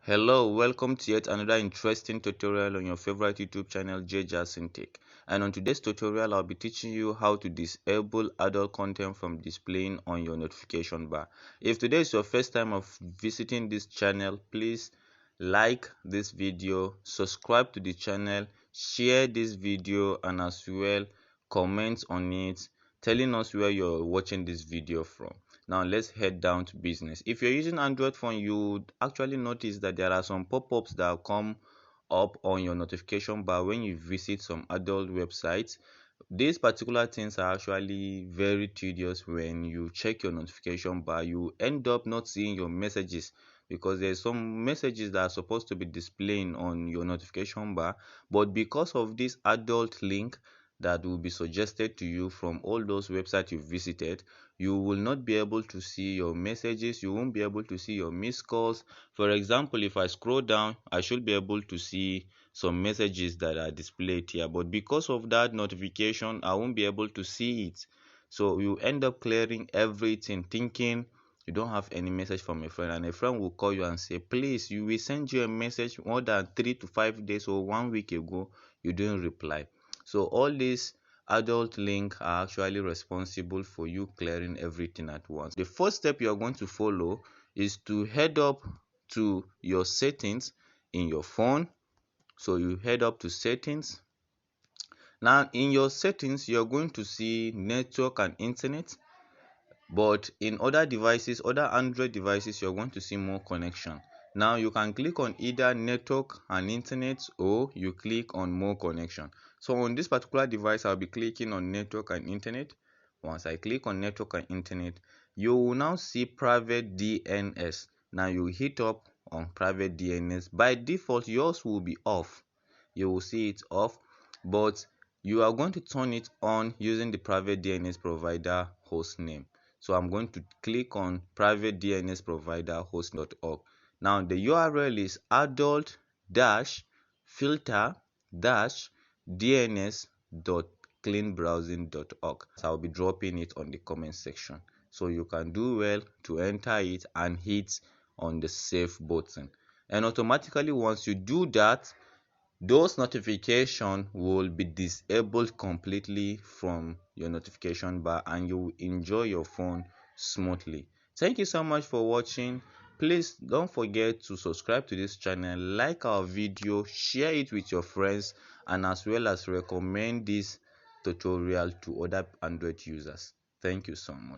Hello, welcome to yet another interesting tutorial on your favorite YouTube channel, JJasinTech. And on today's tutorial, I'll be teaching you how to disable adult content from displaying on your notification bar. If today is your first time of visiting this channel, please like this video, subscribe to the channel, share this video, and as well comment on it, telling us where you're watching this video from. Now let's head down to business. If you're using Android phone, you would actually notice that there are some pop-ups that come up on your notification bar when you visit some adult websites. These particular things are actually very tedious. When you check your notification bar, you end up not seeing your messages because there's some messages that are supposed to be displaying on your notification bar, but because of this adult link that will be suggested to you from all those websites you visited, you will not be able to see your messages. You won't be able to see your missed calls. For example, if I scroll down, I should be able to see some messages that are displayed here, but because of that notification, I won't be able to see it. So you end up clearing everything, thinking you don't have any message from a friend, and a friend will call you and say, please, you will send you a message more than 3 to 5 days or 1 week ago, you didn't reply. So all these adult links are actually responsible for you clearing everything at once. The first step you are going to follow is to head up to your settings in your phone. So you head up to settings. Now in your settings, you're going to see network and internet, but in other devices, other Android devices, you're going to see more connection. Now you can click on either network and internet, or you click on more connection. So on this particular device, I'll be clicking on network and internet. Once I click on network and internet, you will now see private DNS. Now you hit up on private DNS. By default, yours will be off. You will see it off, but you are going to turn it on using the private DNS provider host name. So I'm going to click on private DNS provider host.org. Now the URL is adult-filter-dns.cleanbrowsing.org. So I'll be dropping it on the comment section. So you can do well to enter it and hit on the save button. And automatically, once you do that, those notifications will be disabled completely from your notification bar, and you will enjoy your phone smoothly. Thank you so much for watching. Please don't forget to subscribe to this channel, like our video, share it with your friends, and as well as recommend this tutorial to other Android users. Thank you so much.